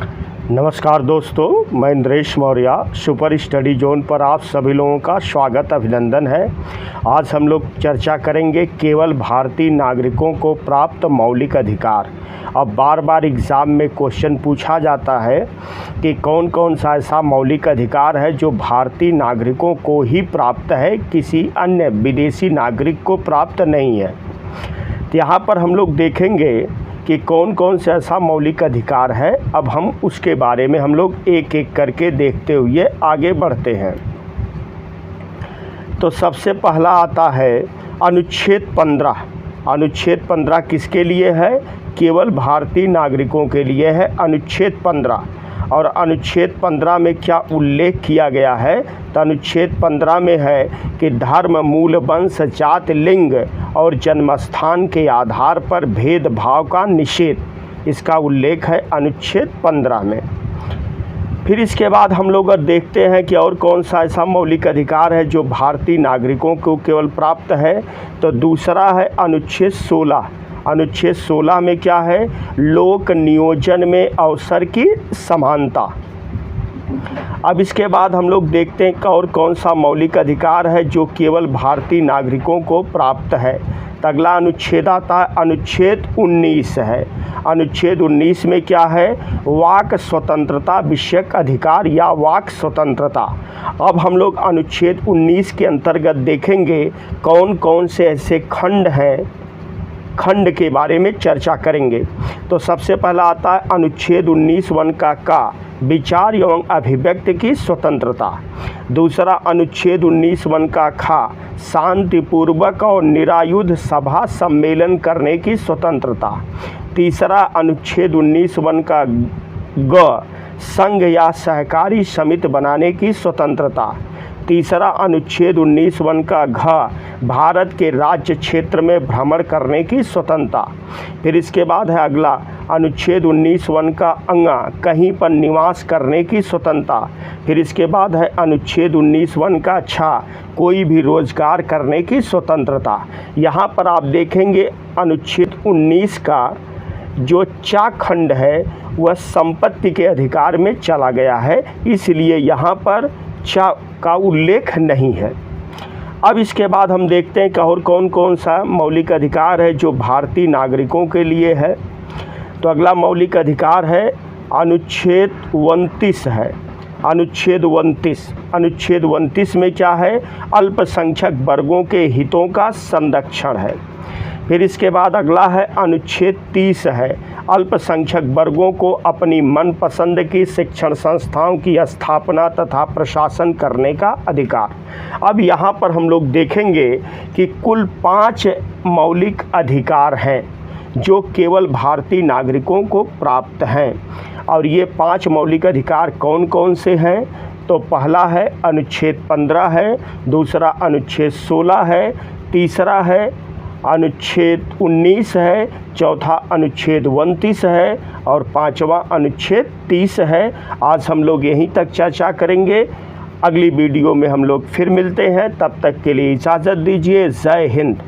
नमस्कार दोस्तों, मैं Indresh Maurya. Super study zone पर आप सभी लोगों का स्वागत अभिनंदन है। आज हम लोग चर्चा करेंगे केवल भारतीय नागरिकों को प्राप्त मौलिक अधिकार। अब बार बार एग्ज़ाम में क्वेश्चन पूछा जाता है कि कौन कौन सा ऐसा मौलिक अधिकार है जो भारतीय नागरिकों को ही प्राप्त है, किसी अन्य विदेशी नागरिक को प्राप्त नहीं है। तो यहाँ पर हम लोग देखेंगे कि कौन कौन सा ऐसा मौलिक अधिकार है। अब हम उसके बारे में हम लोग एक एक करके देखते हुए आगे बढ़ते हैं। तो सबसे पहला आता है अनुच्छेद 15। अनुच्छेद 15 किसके लिए है? केवल भारतीय नागरिकों के लिए है अनुच्छेद 15। और अनुच्छेद 15 में क्या उल्लेख किया गया है? तो अनुच्छेद 15 में है कि धर्म, मूल, वंश, जाति, लिंग और जन्मस्थान के आधार पर भेदभाव का निषेध, इसका उल्लेख है अनुच्छेद 15 में। फिर इसके बाद हम लोग देखते हैं कि और कौन सा ऐसा मौलिक अधिकार है जो भारतीय नागरिकों को केवल प्राप्त है। तो दूसरा है अनुच्छेद 16। अनुच्छेद 16 में क्या है? लोक नियोजन में अवसर की समानता। अब इसके बाद हम लोग देखते हैं कि और कौन सा मौलिक अधिकार है जो केवल भारतीय नागरिकों को प्राप्त है। तो अगला अनुच्छेद आता है अनुच्छेद 19 है। अनुच्छेद 19 में क्या है? वाक स्वतंत्रता विषयक अधिकार या वाक स्वतंत्रता। अब हम लोग अनुच्छेद 19 के अंतर्गत देखेंगे कौन कौन से ऐसे खंड हैं, खंड के बारे में चर्चा करेंगे। तो सबसे पहला आता है अनुच्छेद 19(1) का विचार एवं अभिव्यक्ति की स्वतंत्रता। दूसरा अनुच्छेद 19(1) का खा शांतिपूर्वक और निरायुध सभा सम्मेलन करने की स्वतंत्रता। तीसरा अनुच्छेद 19(1) का ग संघ या सहकारी समिति बनाने की स्वतंत्रता। तीसरा अनुच्छेद 19(1) का घ भारत के राज्य क्षेत्र में भ्रमण करने की स्वतंत्रता। फिर इसके बाद है अगला अनुच्छेद 19(1) का अंगा कहीं पर निवास करने की स्वतंत्रता। फिर इसके बाद है अनुच्छेद 19(1) का छा कोई भी रोजगार करने की स्वतंत्रता। यहाँ पर आप देखेंगे अनुच्छेद 19 का जो चा खंड है वह संपत्ति के अधिकार में चला गया है, इसलिए यहाँ पर चा का उल्लेख नहीं है। अब इसके बाद हम देखते हैं कि और कौन कौन सा मौलिक अधिकार है जो भारतीय नागरिकों के लिए है। तो अगला मौलिक अधिकार है अनुच्छेद 29 है। अनुच्छेद 29 में क्या है? अल्पसंख्यक वर्गों के हितों का संरक्षण है। फिर इसके बाद अगला है अनुच्छेद 30 है। अल्पसंख्यक वर्गों को अपनी मनपसंद की शिक्षण संस्थाओं की स्थापना तथा प्रशासन करने का अधिकार। अब यहाँ पर हम लोग देखेंगे कि कुल 5 मौलिक अधिकार हैं जो केवल भारतीय नागरिकों को प्राप्त हैं। और ये 5 मौलिक अधिकार कौन कौन से हैं? तो पहला है अनुच्छेद 15 है, दूसरा अनुच्छेद 16 है, तीसरा है अनुच्छेद 19 है, चौथा अनुच्छेद 29 है और पांचवा अनुच्छेद 30 है। आज हम लोग यहीं तक चर्चा करेंगे। अगली वीडियो में हम लोग फिर मिलते हैं, तब तक के लिए इजाज़त दीजिए। जय हिंद।